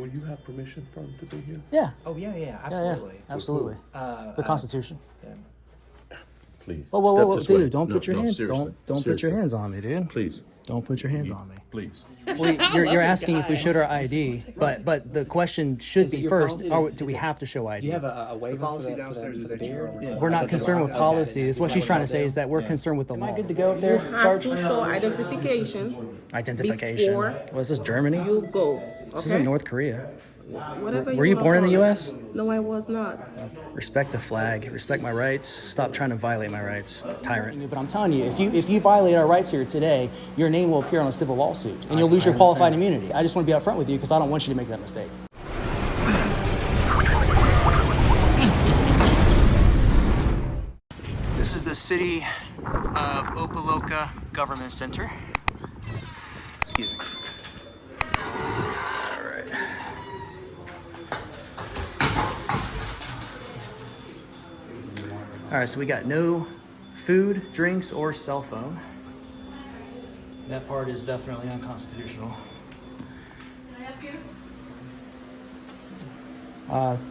Will you have permission for him to be here? Yeah. Oh, yeah, absolutely. Yeah, absolutely. The Constitution. Yeah. Please. Whoa, Step this way. dude! Don't put your hands. Seriously. Don't put your hands on me, dude. Please. Don't put your hands on me. Please. Well, you're asking if we showed our ID, but the question should be first: do we have to show ID? You have a waiver The policy downstairs is that you're We're not concerned with policy. Is what she's trying to say. Is that we're concerned with the law. Am I good to go up there? Have to show identification. Identification. Before Was this Germany? you go. This isn't Okay? North Korea. Whatever Were you born in the U.S.? No, I was not. Respect the flag. Respect my rights. Stop trying to violate my rights, tyrant. But I'm telling you, if you violate our rights here today, your name will appear on a civil lawsuit, and you'll lose your qualified immunity. I just want to be upfront with you because I don't want you to make that mistake. This is the city of Opa-Locka Government Center. Excuse me. All right. All right, so we got no food, drinks, or cell phone. That part is definitely unconstitutional. Can I help you?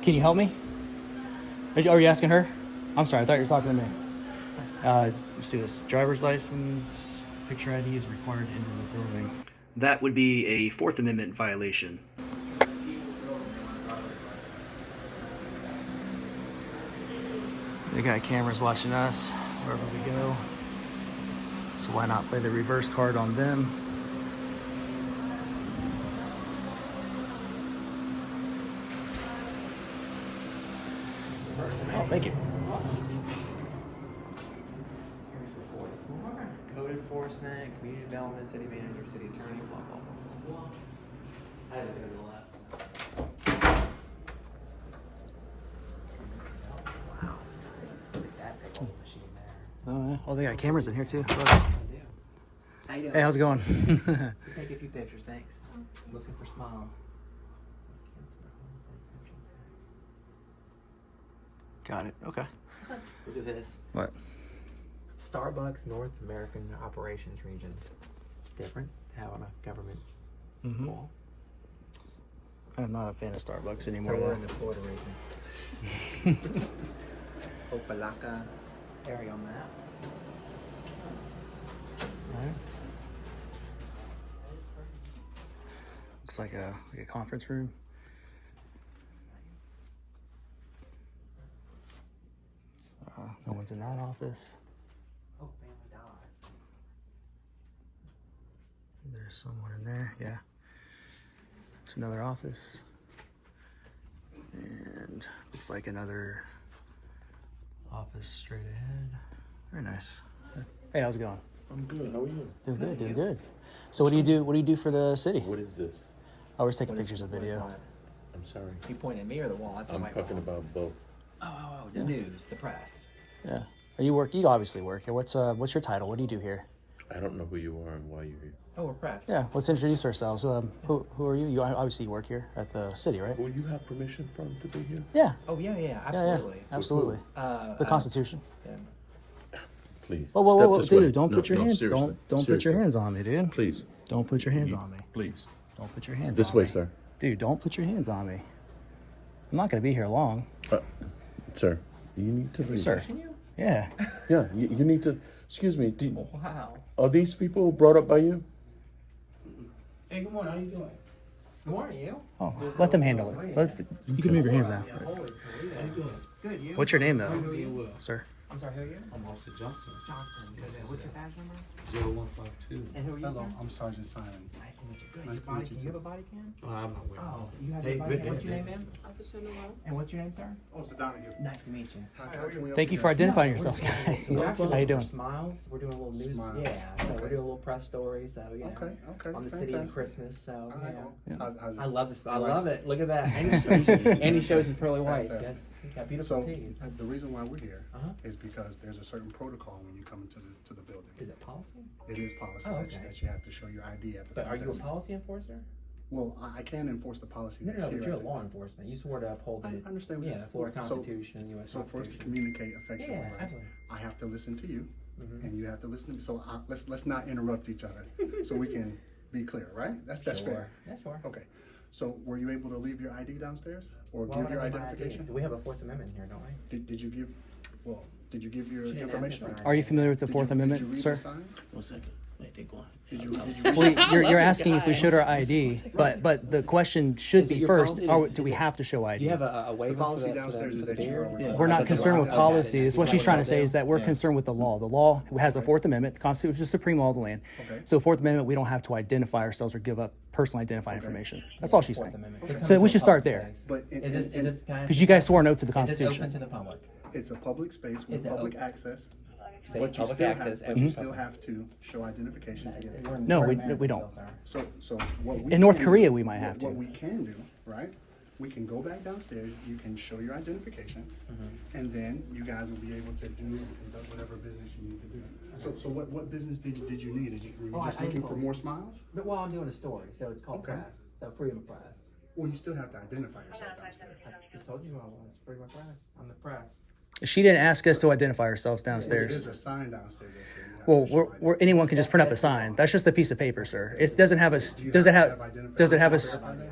Can you help me? Are you asking her? I'm sorry, I thought you were talking to me. Let's see this. Driver's license, picture ID is required to enter the building. That would be a Fourth Amendment violation. They got cameras watching us wherever we go. So why not play the reverse card on them? Oh, thank you. Code enforcement, community development, city manager, city attorney, blah, blah, blah. I had to go to the left. Wow. Look at that big old machine there. Oh, yeah. Oh, they got cameras in here too. Look. How you doing? Hey, how's it going? Just take a few pictures, thanks. Looking for smiles. Got it. Okay. We'll do this. What? Starbucks North American Operations Region. It's different to have on a government wall. I'm not a fan of Starbucks So anymore. we're though. in the Florida region. Opa-Locka aerial map. Alright. Looks like a conference room. No one's in that office. Oh, family dollars. There's someone in there. Yeah. It's another office. And looks like another office straight ahead. Very nice. Hey, how's it going? I'm good. How are you? Doing good, doing good. So what do you do? What do you do for the city? What is this? Oh, we're just taking pictures of video. I'm sorry. You pointing at me or the wall? That's I'm my talking wall. about both. Oh, the news, the press. Yeah. Are you work? You obviously work here. What's your title? What do you do here? I don't know who you are and why you're here. Oh, we're press. Yeah. Let's introduce ourselves. Who are you? You obviously work here at the city, right? Will you have permission for him to be here? Yeah. Oh, yeah, Yeah, absolutely. yeah. Absolutely. The Constitution. Yeah. Please. Whoa, Step this way. dude! Don't put your hands. Seriously. Don't put your hands on me, dude. Please. Don't put your hands on me. Please. Don't put your hands This on way, me. sir. Dude, don't put your hands on me. I'm not gonna be here long. Sir, you need to leave. Sir. Yeah. Yeah, you need to. Excuse me. Wow. Are these people brought up by you? Hey, good morning. How you doing? Who are you? Oh, let them handle it. You can move your hands now. How you doing? Good, you? What's your name, though, Doing well. sir? I'm sorry, who are you? I'm Officer Johnson. Johnson. Good. What's your badge number? 0152. And who are you, Hello, sir? I'm Sgt Simon. Nice to meet you. Good. Nice Your to body, meet you you have too. a body cam? I'm not wearing Oh, you have Hey, a body cam. Rick, What's your Rick, name, ma'am? Officer Noel. And what's your name, sir? Officer Donahue. Nice to meet you. How can we Thank you help for identifying We're yourself, just- guys. We're actually How you looking doing? for Smiles. We're doing a little news. Smiles. Yeah, so we're Okay. doing a little press story. So yeah. Okay, On the city and fantastic. Christmas. So All right, yeah. well, how's it? I love this. I You like love it. Look at that. And he shows his pearly whites. Fantastic. Yes. You got beautiful So teeth. the reason why we're here Uh-huh. is because there's a certain protocol when you come into the building. Is it policy? It is policy Oh, that, okay. that you have to show your ID at the But front are you a desk. policy enforcer? Well, I can enforce the policy No, that's no, here. but you're at the- law enforcement. You swore to uphold I the understand. yeah, the Florida So- Constitution, U.S. So for us to Constitution. communicate effectively, Yeah, right, absolutely. I have to listen to you, Mhm. and you have to listen to me. So let's not interrupt each other, so we can be clear, right? That's fair. Yeah, sure. Okay. So were you able to leave your ID downstairs or Why give would your I need my identification? ID? We have a Fourth Amendment here, don't we? Did you give, well, did you give your She didn't ask me information? for an Are you familiar with the Did Fourth you- Did you Amendment, read sir? the sign? 1 second. Wait, they going. Did you read Well, you're asking if we showed our ID, but the question should Is it be your first, policy? do we have to show Do ID? you have a waiver The policy for the, downstairs is for the that you beer? are. Yeah. We're not concerned with Okay. policy. Is what Is she's that trying to what say they'll is that we're concerned with the law. The law has a Fourth Amendment. The Constitution is the supreme law of the land. Okay. So Fourth Amendment, we don't have to identify ourselves or give up personal identifying information. That's all she's Fourth saying. Amendment. It So comes we from should start public there. space. But Is this, can I? Because you guys swore no to the Is this open Constitution. to the public? it's a public space with Is it public open? access. Say But you public still access have, and but you public. still have to show identification to get it. We're in- No, we're we- in America we don't. still, sir. So what we In North can Korea, do- we might have to. What we can do, right? We can go back downstairs, you can show your identification, and then you guys will be able to do and conduct whatever business you need to do. So what business did you need? Were you Oh, just I looking just for told more you. smiles? But, well, I'm doing a story, so it's called Okay. press, so freedom of press. Well, you still have to identify yourself downstairs. I just told you who I was, freedom of press. I'm the press. She didn't ask us to identify ourselves There's downstairs. a sign downstairs that says you have Well, to show ID. anyone can just print up a sign. That's just a piece of paper, sir. It doesn't have a, Do you does it have have, identification does it have a, to s- verify that?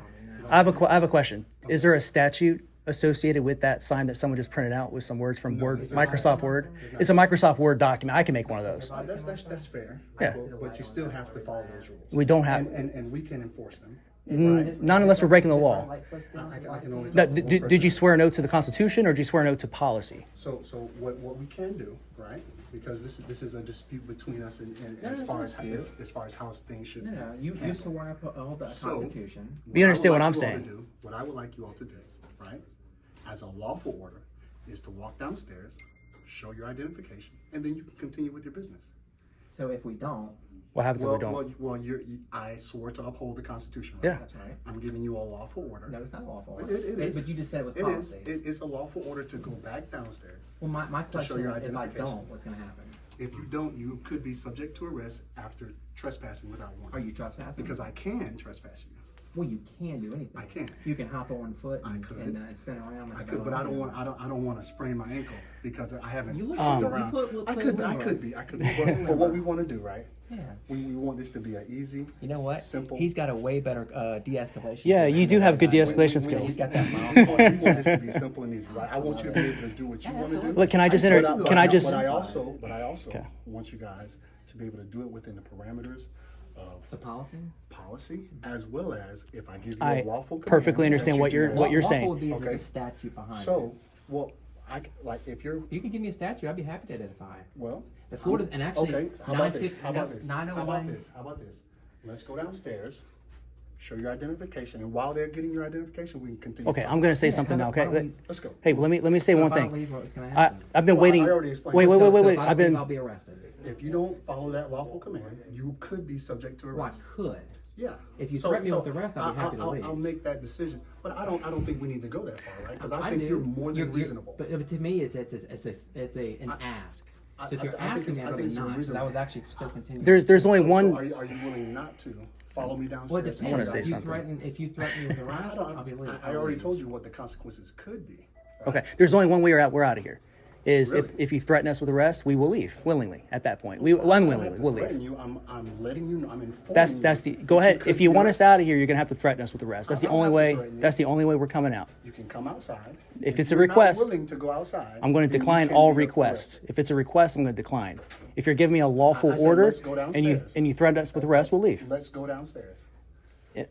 I have a question. Is there a statute associated with that sign that someone just printed out with some words from Word, Microsoft Word? It's a Microsoft Word document. I can make one of those. That's fair. Yeah. But you still have to follow those rules. We don't have, And we can enforce them. not unless we're breaking the law. I can only. That, talk to one did you person. swear no to the Constitution or did you swear no to policy? So what we can do, right? Because this is a dispute between us and as far as how things should No, be. no, you sworn up hold the So- Constitution. You understand I what would I'm like you all to saying? do- What I would like you all to do, right, as a lawful order, is to walk downstairs, show your identification, and then you can continue with your business. So if we don't, What happens if we don't? I swore to uphold the Constitution. Right? Yeah. that's right. I'm giving you a lawful order. No, it's not lawful. It is. But you just said it was It is. policy. It is a lawful order to go back downstairs. Well, my show question your is, if I identification. don't, what's gonna happen? If you don't, you could be subject to arrest after trespassing without warning. Are you trespassing? Because I can trespass you. Well, you can do anything. I can. You can hop on foot I and, could. and spin around. I could, but I don't want to sprain my ankle because I haven't You look- looked you around. put- I put could limber. be. But what we want to do, right? Yeah. We want this to be an easy. You know what? Simple. He's got a way better de-escalation. Yeah, skills you than do have good that guy. de-escalation He's skills. got that we mouth. want this to be simple and easy, right? I want you to be able to do what you want to do. Look, can I just enter? But Can I just? But I also Okay. want you guys to be able to do it within the parameters of The policy? policy, as well as if I give you I a lawful command. perfectly understand that what you you're- do what that. you're Lawful saying. would be if there's Okay. a statute behind it. So, well, like if you're You can give me a statute. I'd be happy to identify. well. The Florida's and actually Okay, how about this? 950 How about this? 901 How about this? Let's go downstairs, show your identification, and while they're getting your identification, we can continue. Okay, talking. I'm gonna say Yeah, something now. why Okay. don't we- Let's go. Hey, let me say So one if I don't thing. leave, what's gonna happen? I've been Well, waiting. I already explained. Wait. So if I I've don't leave, been. I'll be arrested. If you don't follow that lawful command, you could be subject to Well, I arrest. could. Yeah. If you threaten me with arrest, I'll be happy to leave. I'll make that decision, but I don't think we need to go that far, right? Because I think do. you're more than reasonable. But to me, it's an ask. So if you're I think asking me, it's- I'd I think rather it's not, because I reasonable. was actually still continuing. There's only So one. are you willing not to follow me downstairs? Well, it depends. wanna say If you something. If you threaten me with arrest, I'll be leaving. I already told you what the consequences could be. Okay. There's only one way we're out of here. Is Really? if you threaten us with arrest, we will leave willingly. At that point, we I don't have unwillingly to we'll threaten leave. you. I'm letting you know. I'm informing That's you. the. Go that ahead. could If you be want arrested. us out of here, you're gonna have to threaten us with arrest. That's the I don't only have to way. threaten you. That's the only way we're coming out. You can come outside. If it's a you're not request, willing to go outside, I'm going to then you decline can all be requests. arrested. If it's a request, I'm going to decline. If you're giving me a lawful I said, order let's go and you downstairs. threaten us with arrest, we'll leave. Let's go downstairs.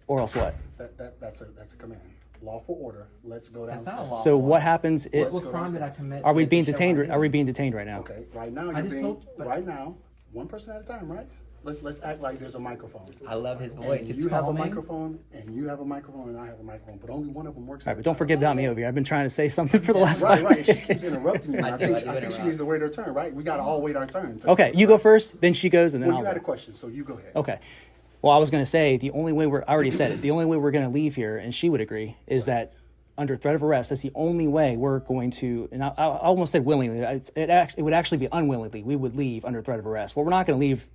Or else what? That's a command. Lawful order. Let's go That's not downstairs. a law. So what happens? Let's What go crime did I downstairs. commit? Are we to being show detained? ID? Are we being detained right now? Okay, right now I you're just being told- but- right now, one person at a time, right? Let's act like there's a microphone. I love his And voice. It's you have a calming. microphone, and you have a microphone, and I have a microphone, but only one of them works. All right, but don't forget about me over here. I've been trying to say something for the last Right, 5 right. She minutes. keeps interrupting you. I I do think she interrupt. needs to wait her turn, right? We gotta all wait our turn. Okay, you go first, then she goes, and then Well, you I'll had a go. question, so you go ahead. Okay. Well, I was going to say the only way I already said it. The only way we're going to leave here, and she would agree, is that under threat of arrest. That's the only way we're going to. And I almost said willingly. It would actually be unwillingly. We would leave under threat of arrest. Well, we're not going to leave.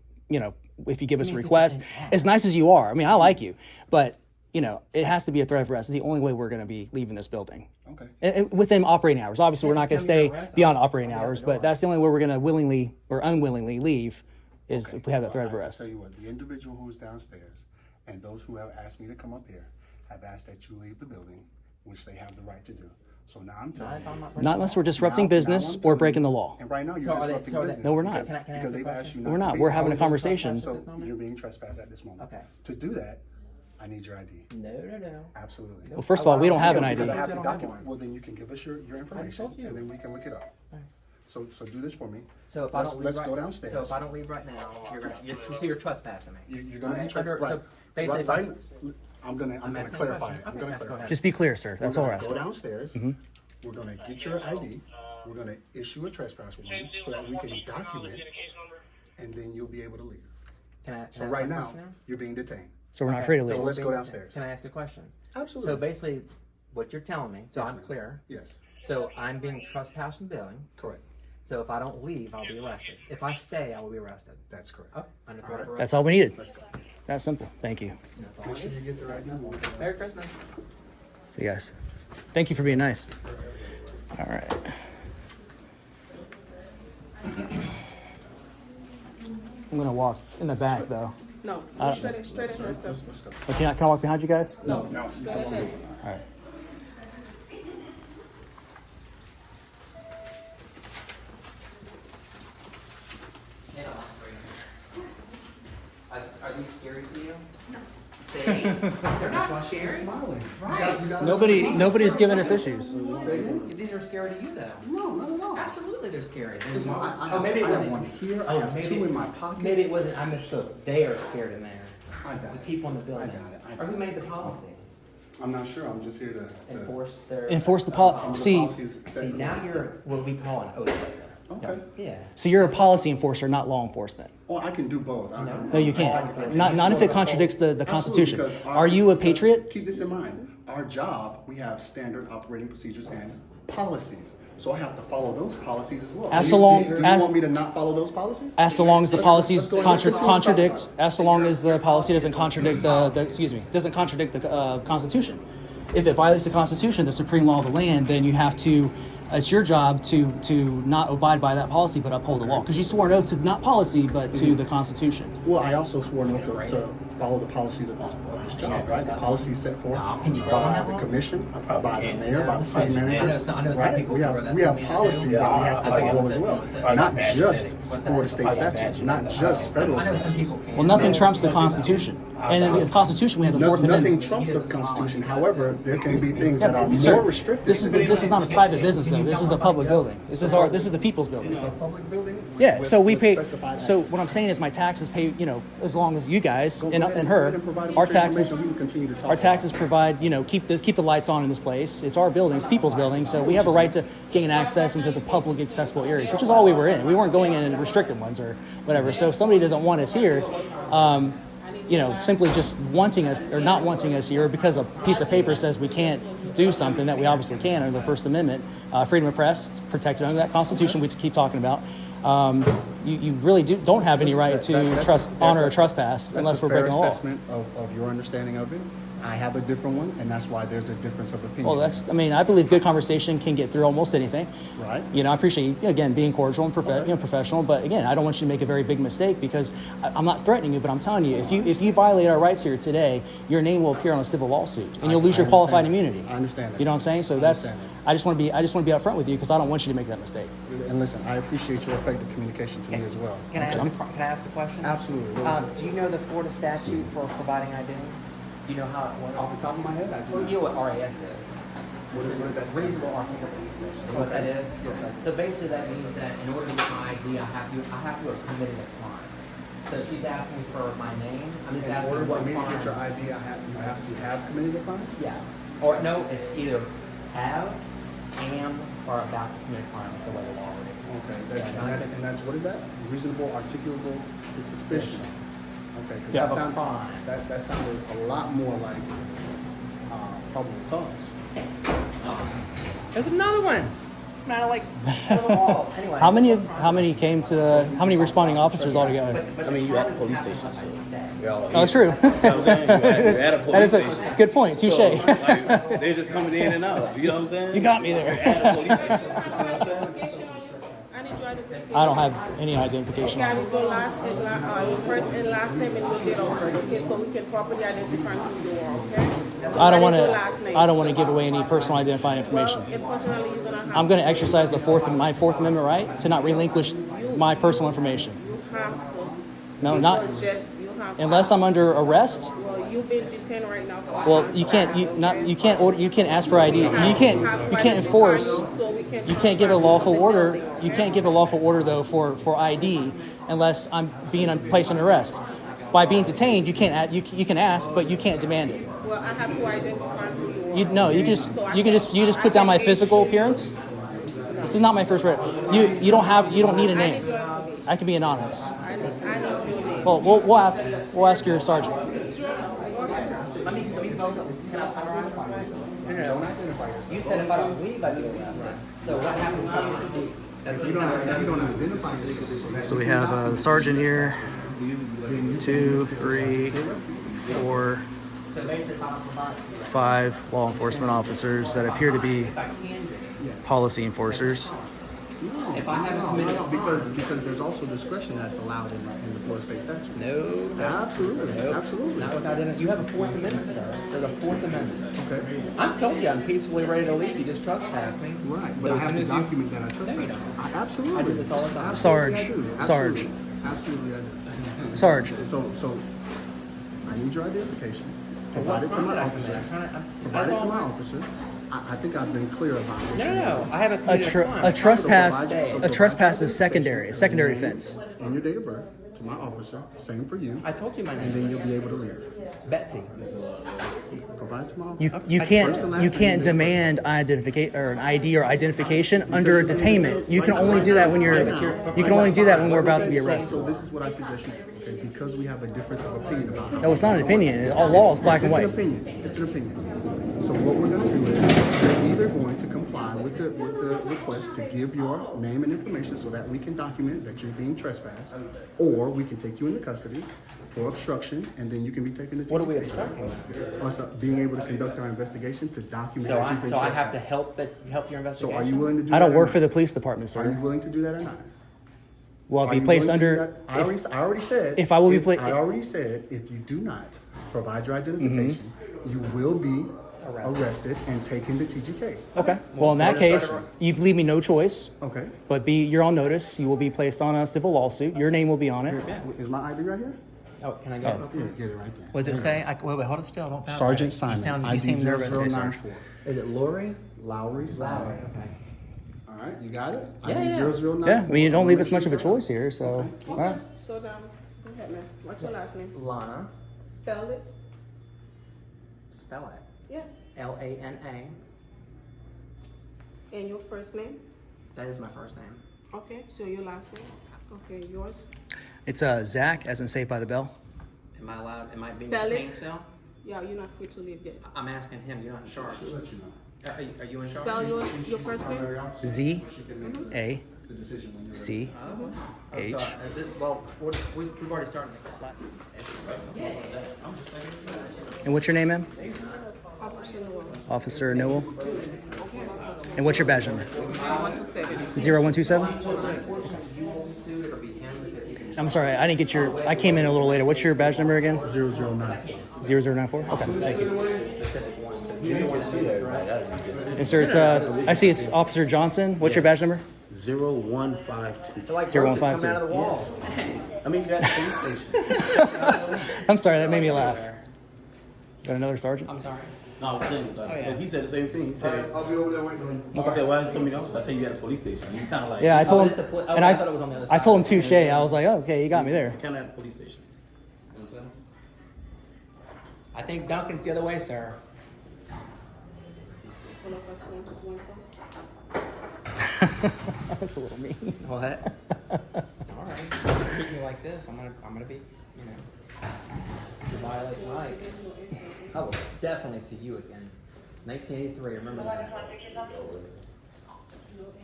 If you give us a request, as nice as you are. I mean, I like you, but it has to be a threat of arrest. It's the only way we're going to be leaving this building. Okay. And within operating hours. Obviously, we're not going to Tell me stay your arrest, beyond I'll operating be out hours, the but door. that's the only way we're going to willingly or unwillingly leave is if we have that threat of I'll arrest. tell you what, the individual who's downstairs and those who have asked me to come up here have asked that you leave the building, which they have the right to do. So now I'm Not telling if I'm you. not. Not unless we're disrupting Now business I'm or telling breaking you, the law. And right now, you're So are they- disrupting so are they- business. No, we're not. Can I ask Because a they've asked you question? not We're to not. be We're here. having a Are we doing conversation. trespass at this So moment? you're being trespassed at this moment. Okay. To do that, I need your ID. No. Absolutely. Well, first of all, we don't have an Because ID. I have You the don't have document. one. Well, then you can give us your information, told you. and then we can look it up. Alright. So do this for me. So if I Let's- don't leave let's right, go downstairs. So if I don't leave right now, you're trespassing me. You're gonna be Under- right. So basically, Right, if right. I'm gonna asking a clarify question. it. I'm Okay, gonna go clarify. ahead. Just be clear, sir. That's all we're We're gonna asking. go downstairs. We're gonna get your ID. We're gonna issue a trespass warning so that we can document, and then you'll be able to leave. Can I? So right now, you're being detained. So we're not Okay, free to so leave. So let's we're go being- downstairs. Can I ask a question? Absolutely. So basically, what you're telling me, so Yes, I'm ma'am. clear. Yes, So I'm being trespassed in the building. correct. So if I don't leave, I'll be arrested. If I stay, I will be arrested. That's correct. Okay. Under threat of arrest. That's all we needed. Let's go. That simple. Thank you. That's all I Make sure need. you get the right number. Merry Christmas. See you guys. Thank you for being nice. All right. I'm gonna walk in the back though. No, straight ahead, sir. Let's go. Oh, can I walk behind you guys? No. Straight ahead. All right. Are these scary to you? No. See? They're not scary. Smiling. Right. Nobody's giving us issues. Say again? These are scary to you, though. No, not at all. Absolutely, they're scary. Listen, I Oh, maybe it I have wasn't. one here. I Oh, have maybe two it- in my pocket. Maybe it wasn't. I misspoke. They are scared in there. I got The it. people in the building. I got it. I Or got who it. made the policy? I'm not sure. I'm just here to Enforce their. Enforce the some policy. of the See, policies set See, forth. now you're what we call an oath. Okay. Yeah. so you're a policy enforcer, not law enforcement. Well, I can do both. No, you can't. Not if it contradicts the Constitution. Absolutely, because Are you a patriot? Keep this in mind. Our job, we have standard operating procedures and policies. So I have to follow those policies as well. As Do so you- long- do you as- want me to not follow those policies? As so long as the policies let's go to the contradict, top. as so long as the policy doesn't contradict doesn't contradict the Constitution. If it violates the Constitution, the supreme law of the land, then you have to. It's your job to not abide by that policy, but uphold the law. Because you swore an oath to not policy, but to the Constitution. Well, I also swore an oath to follow the policies of this job, right? The policies set forth Can you by follow the that? commission, by the mayor, by the city I know manager, some- I know some right? people We throw have, that we have to me, policies too. that we have to I think follow it's as well. the- Not just Florida state statutes, not just federal I know some statutes. people can't. Well, nothing trumps the Constitution. And in the Constitution, we have the Fourth Nothing Amendment. trumps the Constitution. However, there can be things that are Sir, more restrictive. This is not a private business though. This is a public building. This is the people's building. It's a public building. Yeah. with- So we with pay. specified So access. what I'm saying is my taxes pay. As long as you guys Go and ahead and go her, ahead and provide our your taxes. information. We can continue to talk Our about taxes it. provide, keep the lights on in this place. It's our building, it's people's building, so we have a right to gain access into the public accessible areas, which is all we were in. We weren't going in restricted ones or whatever. So if somebody doesn't want us here, simply just wanting us or not wanting us here because a piece of paper says we can't do something that we obviously can under the First Amendment, freedom of press, it's protected under that Constitution we keep talking about. You really don't have any right to honor or trespass unless we're breaking the law. That's a fair assessment of your understanding of it. I have a different one, and that's why there's a difference of opinion. Well, I believe good conversation can get through almost anything. Right. I appreciate you, again, being cordial and professional, but again, I don't want you to make a very big mistake because I'm not threatening you, but I'm telling you, if you violate our rights here today, your name will appear on a civil lawsuit and you'll lose your qualified immunity. I understand that. You know what I'm saying? So I just want to be upfront with you because I don't want you to make that mistake. And listen, I appreciate your effective communication to me as well. Can I ask a question? Absolutely. Do you know the Florida statute for providing ID? Do you know how it works? Off the top of my head, I do. Well, you know what RAS is. What is that? Reasonable articulable suspicion. You know what that is? Yes, I do. So basically that means that in order to get my ID, I have to have committed a crime. So she's asking for my name. I'm just In asking order what for me to get your crime. ID, you have to have committed a crime? Yes. Or no, it's either have, am, or about to commit a crime is the way the law reads. Okay, and that's, what is that? Reasonable articulable suspicion. Okay, because Yeah. that sounded a lot more like probable cause. There's another one. Not like the wall. Anyway. How many came to how many responding officers altogether? But I mean, you at the police station, so we're all Oh, it's true. You know what I'm saying? You're at a That police is station. a good point. Touche. So, like, they're just coming in and out. You know what I'm saying? You got me there. You're at a police station. You know what I'm saying? I need your identification. I don't have any identification Okay, I on will me. go your first and last name and we'll get over it, okay? So we can properly identify who you are, okay? So I don't what want is your last to. name? I don't want to give away any personal identifying Well, information. unfortunately, you're gonna have I'm going to exercise my Fourth Amendment right to not relinquish my personal information. You have to. No, not Because you have to. unless I'm under arrest. Well, you've been detained right now for Well, you can't. You can't order. You can't ask for ID. You can't enforce. You can't give a lawful order. You can't give a lawful order though for ID unless I'm being placed under arrest. By being detained, you can't. You can ask, but you can't demand it. Well, I have to identify who you are. You just put down my physical appearance. This is not my first read. You don't need a name. I can be anonymous. I need your name. Well, we'll ask your sergeant. Let me go. Can I summarize? No. You said if I don't leave, I'd be arrested. So what happens if you That's If you don't identify yourself. So we have the sergeant here. 2, 3, 4, 5 law enforcement officers that appear to be policy enforcers. if I haven't committed a crime. Because there's also discretion that's allowed in the Florida state statute. No. Absolutely, absolutely. Not without any. You have a Fourth Amendment, sir. There's a Fourth Amendment. Okay, I'm told you I'm peacefully ready to leave. You just trespassed me. right, So but I as have soon to as you, document that I trespassed. you don't. Absolutely. I do this all the time. Sarge, Absolutely, I do. Sarge, Absolutely, I do. Sarge. So, I need your identification. Provide it to my officer. Provide it to my officer. I think I've been clear about what you No. I haven't A, committed tr- a crime. a trespass. So A trespass is secondary. A secondary offense. and your date of birth to my officer. Same for you. I told you my And then name. you'll be able to leave. Betsy. Provide to my officer. You First and can't last name, demand identification or an ID or identification under a detainment. You can only do that when you're. You can only do that when we're about to be arrested. So this is what I suggest you do, okay? Because we have a difference of opinion about how. No, it's not an opinion. All law is black and It's an white. opinion. It's an opinion. So what we're going to do is we're either going to comply with the request to give your name and information so that we can document that you're being trespassed, or we can take you into custody for obstruction, and then you can be taken to. What are we obstructing? Us being able to conduct our investigation to document So that you've been I have to trespassed. help your investigation. So are you willing to do that? I don't or work not? for the police department, Are you sir. willing to do that or not? Will I Are be you placed willing to do under? that? I already said. if I will be if- pla- I already said if you do not provide your identification, you will be arrested and taken to TGK. Okay. Well, in that case, you leave me no choice. Okay. But you're on notice. You will be placed on a civil lawsuit. Your name will be on it. Is my ID right here? Oh, can I get it? Yeah, get it right there. What does it say? Wait, hold it still. Don't pound Sergeant it. Simon. You seem nervous. ID 0094. Is it Lori? Lowry Simon. Okay. All right, you got it? Yeah, ID yeah. 0094. Yeah. I mean, you don't leave us much of a choice here. So, all right. So go ahead, man. What's your last name? Lana. Spell it. Spell it. Yes. Lana. And your first name? That is my first name. Okay. So your last name? Okay. Yours? It's Zach, as in Saved by the Bell. Am I allowed? Am I being Spell it. detained still? Yeah, you're not free to leave yet. I'm asking him. You're not in charge. I'll let you know. Are you in charge? Spell your first name? Z A The decision when you're C Oh, H. sorry. Well, we've already started the class. And what's your name, ma'am? Officer Noel. Officer Noel. And what's your badge number? 127. 0127? It'll be him because he can. I'm sorry, I didn't get your. I came in a little later. What's your badge number again? 009. 0094? Okay, thank you. You don't want to see everybody. That'd be good. And sir, it's I see it's Officer Johnson. What's your badge number? 0152. They're like 0152. roaches coming out of the walls. I mean, you're at the police station. I'm sorry, that made me laugh. Got another sergeant? I'm sorry. No, I was saying, because he said the same thing. He said, I'll be over there waiting. I said, why is somebody else? I said, you at a police station. You kind of like, Yeah, I told it's the him, poli- oh, and I thought it was on the other I side. told him touche. I was like, oh, okay, you got me there. kind of at the police station. You know what I'm saying? I think Duncan's the other way, sir. That's a little mean. What? It's all right. Treat me like this. I'm gonna be, you know, violate rights. I will definitely see you again. 1983. Remember that.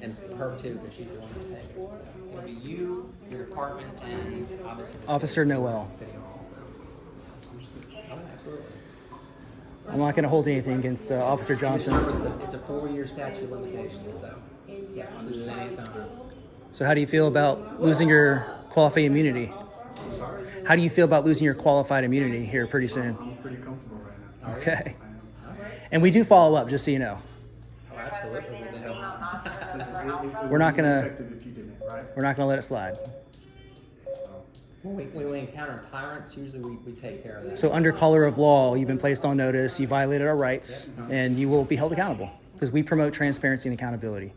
And her too, because she's the one that takes it. It'll be you, your department, and obviously the Officer Noel. city hall. So. Oh, absolutely. I'm not going to hold anything against Officer Just Johnson. remember, it's a 4-year statute of limitations, so yeah, I'll do it anytime. So how do you feel about losing your qualified immunity? How do you feel about losing your qualified immunity here pretty soon? I'm pretty comfortable right now. Okay. And we do follow up, just so you know. Oh, absolutely. We do. It We're not would be gonna- effective if you didn't, right? We're not going to let it slide. When we encounter tyrants, usually we take care of that. So under color of law, you've been placed on notice, you violated our rights, and you will be held accountable because we promote transparency and accountability.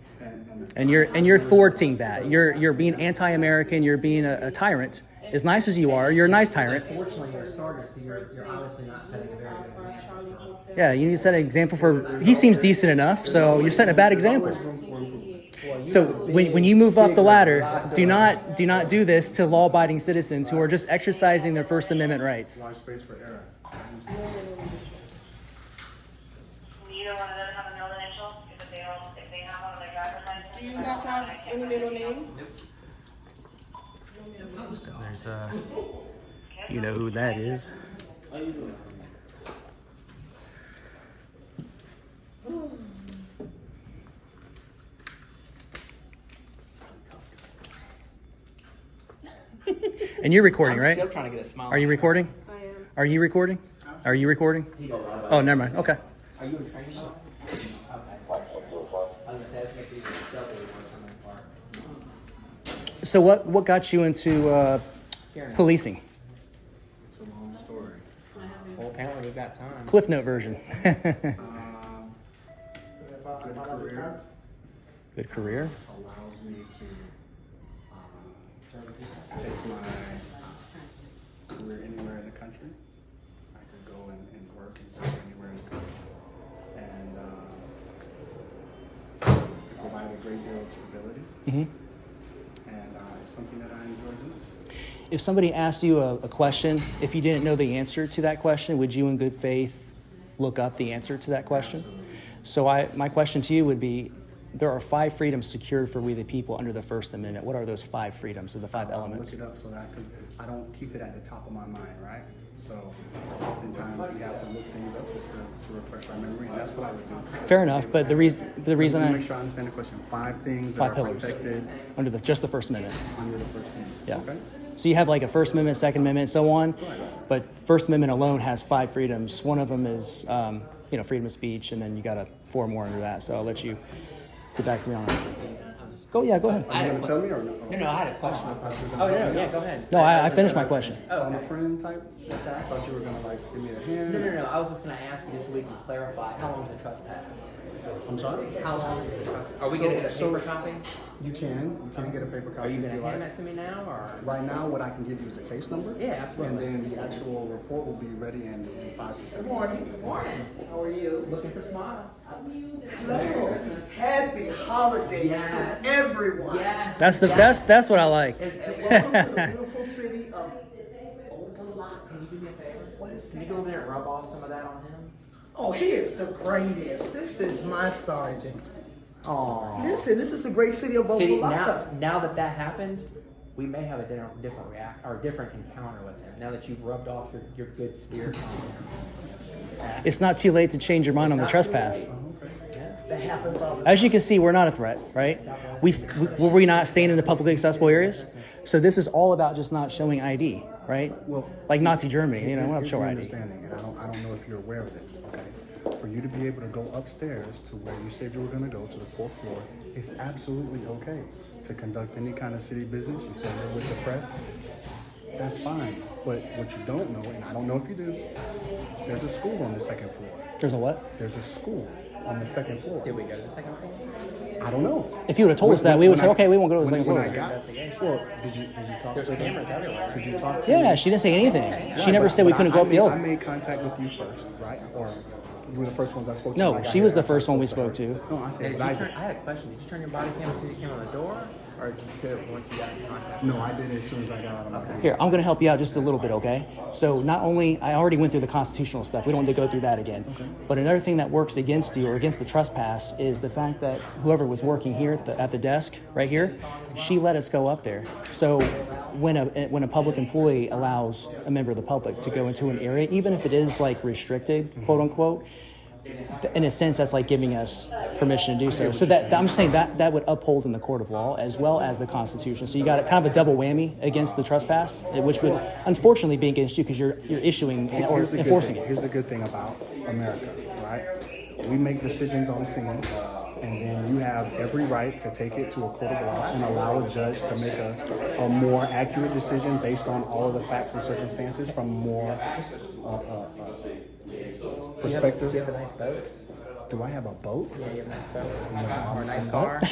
And you're thwarting that. You're being anti-American. You're being a tyrant. As nice as you are, you're a nice tyrant. Unfortunately, you're a sergeant, so you're obviously not setting a very good example. Yeah, you need to set an example for. He seems decent enough, so you're setting a bad example. So when you move up the ladder, do not do this to law-abiding citizens who are just exercising their First Amendment rights. Large space for error. Neither one of them have a middle initial if they have one on their driver's license. Do you guys have any middle names? There's you know who that is. And you're recording, I'm right? still trying to get a smile. Are you recording? I am. Are you recording? Are you recording? Oh, never mind. Okay. Are you in training? Okay. I was gonna say, I think it's double work on this part. So what got you into policing? It's a long story. Well, apparently we've got time. Cliff Note version. Good career Good career. allows me to take my career anywhere in the country. I could go and work and serve anywhere in the country. And it provided a great deal of stability. Mhm. And it's something that I enjoy doing. If somebody asked you a question, if you didn't know the answer to that question, would you in good faith look up the answer to that question? So my question to you would be, there are 5 freedoms secured for we the people under the First Amendment. What are those 5 freedoms or the 5 elements? Look it up so that, because I don't keep it at the top of my mind, right? So oftentimes we have to look things up just to refresh our memory, and that's what I would do. Fair enough, but the reason Let me I make sure I understand the question. 5 things that 5 are pillars protected under just the First Amendment. under the First Amendment. Yeah. Okay. So you have like a First Amendment, Second Amendment, so on. But First Amendment alone has 5 freedoms. One of them is, freedom of speech, and then you got 4 more under that. So I'll let you get back to me on that. Go ahead. Are you going to tell me or no? No, I had a question. Oh, no, yeah, go ahead. No, I finished my question. Oh, I'm a okay. friend type? What's that? I thought you were going to give me a hand. No. I was just going to ask you just so we can clarify. How long is the trespass? I'm sorry? How long is the trespass? Are we going to get a paper copy? You can get a paper copy Are you if going you to like. hand that to me now, or? Right now, what I can give you is a case number. Yeah, absolutely. And then the actual report will be ready in 5 to 7 days. Morning. How are you? Looking for smiles. Hello. Happy holidays Yes. to everyone. Yes. That's the best. That's what I like. And welcome to the beautiful city of Opa-Locka. Can you do me a favor? What is Can you that? go over there and rub off some of that on him? Oh, he is the greatest. This is my sergeant. Aww. Listen, this is the great city of See, Opa-Locka. now that happened, we may have a different react or a different encounter with him. Now that you've rubbed off your good spirit on him. It's not too late to change your mind on the trespass. That happens all the As you can see, we're not a threat, right? Were we not staying in the publicly accessible areas? So this is all about just not showing ID, right? Well, Like Nazi Germany, we don't have to here's show the ID. understanding, and I don't know if you're aware of this, okay? For you to be able to go upstairs to where you said you were going to go, to the 4th floor, it's absolutely okay to conduct any kind of city business. You said you're with the press. That's fine. But what you don't know, and I don't know if you do, there's a school on the 2nd floor. There's a what? There's a school on the 2nd floor. Did we go to the second floor? I don't know. If you would have told us that, we would say, okay, we won't go to the second When floor. I got, well, did you talk There's to them? cameras everywhere. Did you talk to Yeah, them? she didn't say anything. She Right, never but- said we but couldn't I go up the made- I hill. made contact with you first, right? Or you were the first ones I spoke to? No, when I got she was here. the first one we I spoke to. No, I Hey, said did what I you turn, did. I had a question. Did you turn your body cam as soon as you came on the door? Or did you do it once you got in contact? No, I did it as soon as I got out of my car. Here, I'm going to help you out just a little bit, okay? So not only, I already went through the constitutional stuff. We don't need to go through that again. But another thing that works against you or against the trespass is the fact that whoever was working here at the desk right here, she let us go up there. So when a public employee allows a member of the public to go into an area, even if it is like restricted, quote unquote, in a sense, that's like giving us permission to do so. So that I'm saying that would uphold in the court of law as well as the Constitution. So you got kind of a double whammy against the trespass, which would unfortunately be against you because you're issuing or Here's the good enforcing thing. it. Here's the good thing about America, right? We make decisions on scene, and then you have every right to take it to a court of law and allow a judge to make a more accurate decision based on all of the facts and circumstances from more perspective. Do you have a nice boat? Do I have a boat? Yeah, you have a nice boat or a nice car. I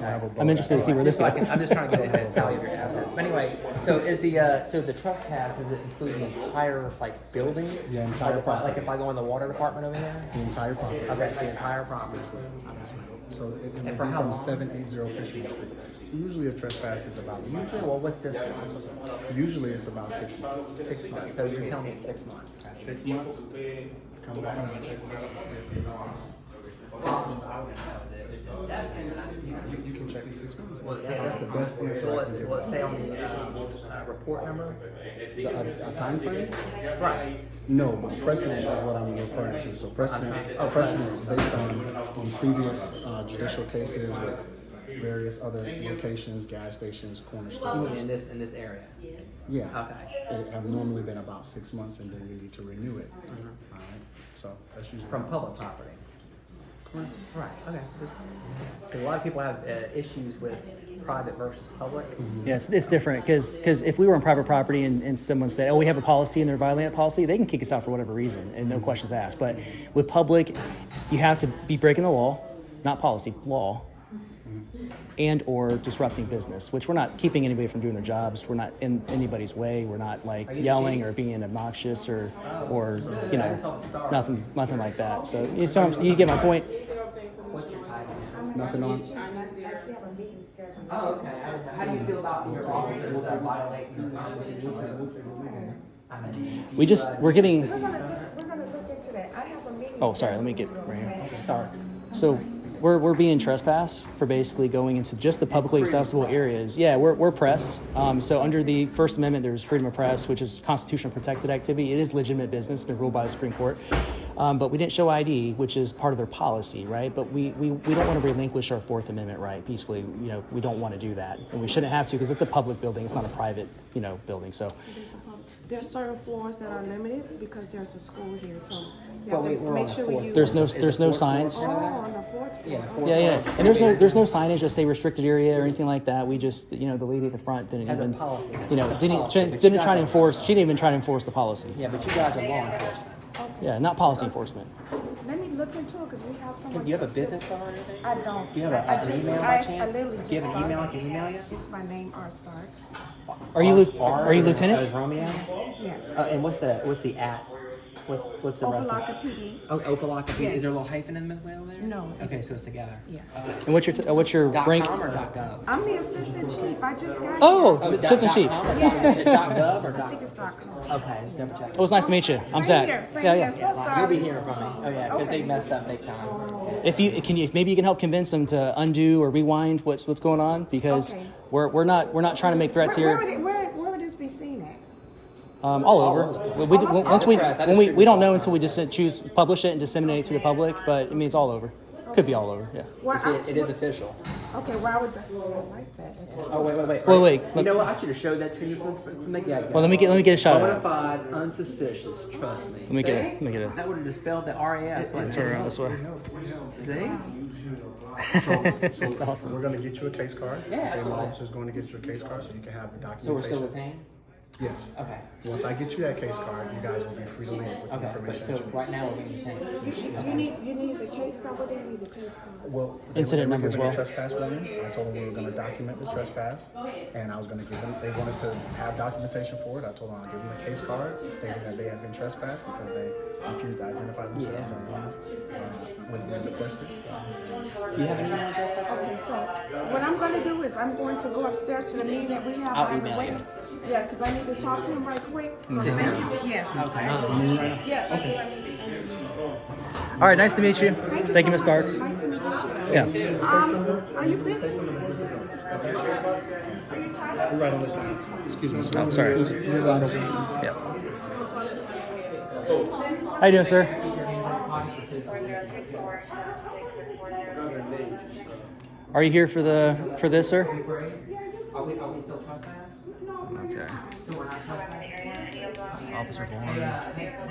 have a boat. I'm interested to see where this I'm goes. just trying to get a tally of your assets. But anyway, so is the trespass, is it including the entire like building? The entire like property. if I go in the water department over here? The entire property. Okay, the entire property. So it would be for how from long? 780 Fisher Street. So usually a trespass is about 6 Usually, well, what's this one? Usually it's about 6 months. 6 months. So you're telling me it's 6 months? 6 months. Come back and check the You can check in 6 months. That's the best answer. Will I can give. it say on the report number? A time frame? Right. No, but precedent is what I'm referring to. So precedent is based on previous judicial cases with various other locations, gas stations, corner You stores. mean in this area? Yeah. Okay. It have normally been about 6 months, and then you need to renew it. All right. So that's usually From public property. Correct. Right. Okay. Because a lot of people have issues with private versus public. Yeah, it's different because if we were on private property and someone said, oh, we have a policy and they're violating that policy, they can kick us out for whatever reason and no questions asked. But with public, you have to be breaking the law, not policy, law, and or disrupting business, which we're not keeping anybody from doing their jobs. We're not in anybody's way. We're not like yelling or being obnoxious or you know, nothing like that. So you get my point. nothing on. Oh, okay. How do you feel about your officers violating the Constitution? We're getting. We're gonna look into that. I have a meeting. Oh, sorry. Let me get right here. Starks. So we're being trespassed for basically going into just the publicly accessible areas. Yeah, we're press. So under the First Amendment, there's freedom of press, which is constitutional protected activity. It is legitimate business, been ruled by the Supreme Court. But we didn't show ID, which is part of their policy, right? But we don't want to relinquish our Fourth Amendment right peacefully. You know, we don't want to do that, and we shouldn't have to because it's a public building. It's not a private, building. So. There's certain floors that are limited because there's a school here, so you But have to we're on make the sure fourth we use. There's no signs. Oh, on the fourth floor. Yeah, the fourth Yeah. floor. And there's no signage that say restricted area or anything like that. We just, the lady at the front didn't Has a even, policy. didn't try to enforce. She didn't even try to enforce the policy. Yeah, but you guys are law enforcement. Yeah, not policy enforcement. Let me look into it because we have someone. Do you have a business card or anything? I don't. Do you have an email by chance? literally Do you have an email I started. can email you? It's my name, R. Starks. Are you lieutenant? Is Romeo? Yes. And what's the at? What's the rest of Opa-Locka PD. Oh, Opa-Locka PD. Yes. Is there a little hyphen in the middle there? No. Okay, so it's together. Yeah. And what's your rank? .com or .gov? I'm the assistant chief. I just got Oh, here. assistant chief. .com or is it .gov or I think it's .com? .com. Okay, just double check. It was nice to meet you. I'm Same Zach. here, same Yeah, here. yeah. So sorry. You'll be hearing from me. Oh yeah, because Okay. they messed up big time. If maybe you can help convince them to undo or rewind what's going on because Okay. we're not trying to make threats Where here. would this be seen at? All over. Once we don't know until we just publish it and disseminate it to the public. But I mean, it's all over. Could be all over. Yeah. Well, It is official. Okay, why would I like that? That's Oh wait. Wait. You know what? I should have showed that to you from the get-go. Well, let me get a shot at it. Bonafide, unsuspicious. Trust me. Let me get it. That would have dispelled the RAS. wouldn't it? Turn around this way. See? So That's awesome. We're going to get you a case card. Yeah, Okay, absolutely. my officer's going to get you a case card so you can have the So we're still documentation. detained? Yes. Okay. Once I get you that case card, you guys will be free to leave with the Okay. But information. so that you need. right now we're being detained. You need the case card. What do you need the case card? Well, Incident they number were as given well. a trespass warning. I told them we were going to document the trespass, and I was going to give them. They wanted to have documentation for it. I told them I'll give them a case card stating that they have been trespassed because they refused to identify themselves and leave when requested. Do you have an email address? Okay, so what I'm going to do is I'm going to go upstairs to the meeting that we have. I'll on the email way. you. Yeah, because I need to talk to him right quick. So thank you. Yes. Okay. Yes. Okay. All right. Nice to meet you. Thank you, Ms. Starks. Nice to meet you. Yeah. Are you busy? Are you tired? You're right on the side. Excuse me. Oh, sorry. He's right over here. Yeah. How you doing, sir? Are you here for this, sir? Are we still trespassed? Okay. So we're not trespassing? Officer Vaughn.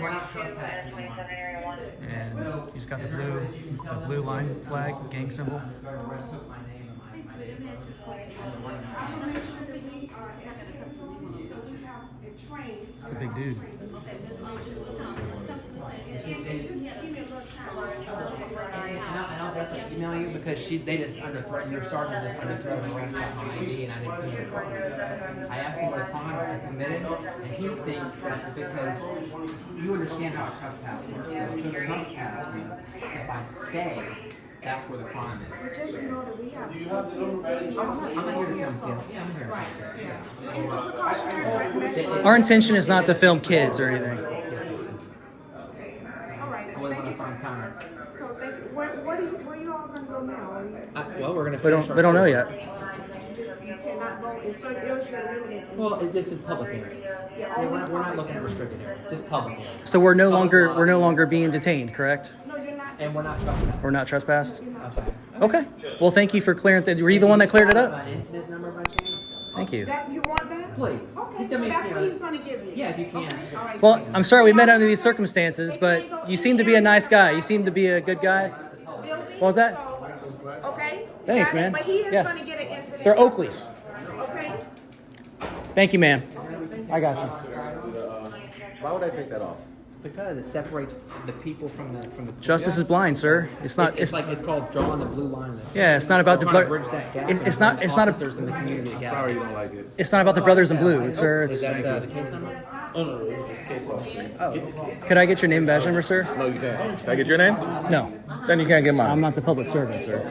We're not trespassing anymore. And he's got the blue line flag, gang symbol. It's a big dude. And I'll definitely email you because they just underthrew your sergeant just underthrew an arrest on my ID and I didn't put it. I asked him what a crime I committed, and he thinks that because you understand how a trespass works. So if you trespass me, if I stay, that's where the crime is. Just know that we have. I'm not here to come kill. Yeah, I'm here. It's a precautionary measure. Our intention is not to film kids or anything. All right. I wasn't gonna find time. So thank you. Where you all gonna go now? Are you Well, we're gonna. We don't know yet. you cannot go in certain areas you're limited? Well, this is public areas. Yeah, We're not looking at restricted areas, just public areas. So we're no longer being detained, correct? No, you're not. And we're not trespassing. We're not trespassed. Okay. Okay. Well, thank you for clearing. Were you the one that cleared it up? An incident number by chance? Thank you. That you want that? Please. Okay, I so mean, that's you what know, he's gonna give you. Yeah, if you can. Okay, all right. Well, I'm sorry we met under these circumstances, but you seem to be a nice guy. You seem to be a good guy. Building, What was that? so- Okay. you Thanks, got it, man. But he is Yeah. gonna get an incident. They're Oakleys. Okay. Thank you, ma'am. I got you. Why would I take that off? Because it separates the people from the. Justice is blind, sir. It's not. It's called drawing the blue line. Yeah, it's not about the We're trying to blood. bridge that gap. It's not. It's not. Officers in the community together. Sorry you don't like it. It's not about the brothers in blue, sir. Is It's. that the case number? Oh, no, it's just case officer. Could I get your name and badge number, sir? No, you can't. Can I get your name? No, Then you can't get mine. I'm not the public servant, sir.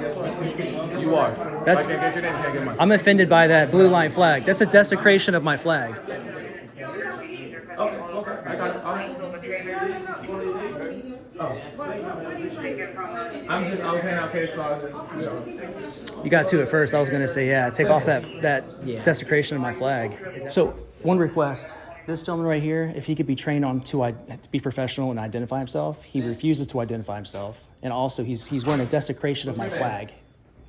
You are. That's- If I can't get your name, you can't get mine. I'm offended by that blue line flag. That's a desecration of my flag. Okay, I got it. All right. I'm just handing out case files. You got to at first. I was gonna say, yeah, take off that Yeah. desecration of my flag. So one request. This gentleman right here, if he could be trained on to be professional and identify himself, he refuses to identify himself, and also he's wearing a desecration of my flag.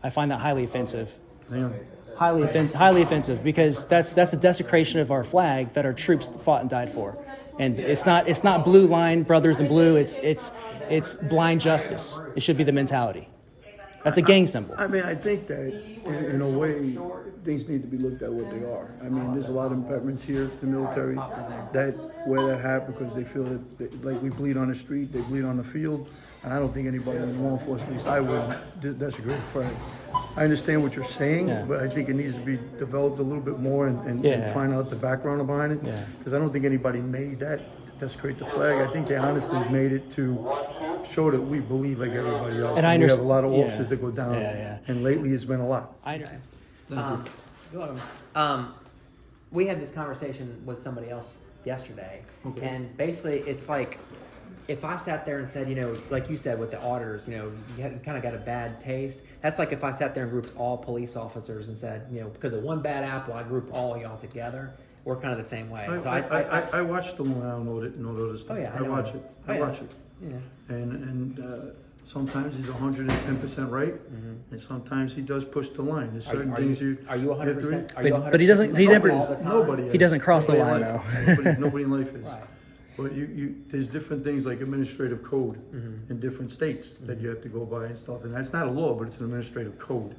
I find that highly offensive. Highly offensive because that's a desecration of our flag that our troops fought and died for, and it's not blue line brothers in blue. It's blind justice. It should be the mentality. That's a gang symbol. I mean, I think that in a way, things need to be looked at what they are. I mean, there's a lot of impediments here, the military, that where that happened because they feel that like we bleed on the street, they bleed on the field, and I don't think anybody in law enforcement, at least I would, that's a great flag. I understand what you're saying, Yeah. but I think it needs to be developed a little bit more and Yeah. find out the background behind it. Yeah. Because I don't think anybody made that to desecrate the flag. I think they honestly made it to show that we believe like everybody else. And I we have a understand- lot of yeah. officers that go down, Yeah. and lately it's been a lot. I understand. We had this conversation with somebody else yesterday, and basically it's like if I sat there and said, you know, like you said with the auditors, you know, you kind of got a bad taste. That's like if I sat there and grouped all police officers and said, you know, because of one bad apple, I group all y'all together. We're kind of the same way. So I watched the one. I don't know the other stuff. Oh, yeah, I I know. watch it. Oh, I yeah. watch it. Yeah. And sometimes he's 110% right, and sometimes he does push the line. There's certain things Are you 100%? But he doesn't. He never. all the time? Nobody. He doesn't cross the Nobody line, in life- though. Nobody in life is. Right. But there's different things like administrative code in different states that you have to go by and stuff. And that's not a law, but it's an administrative code.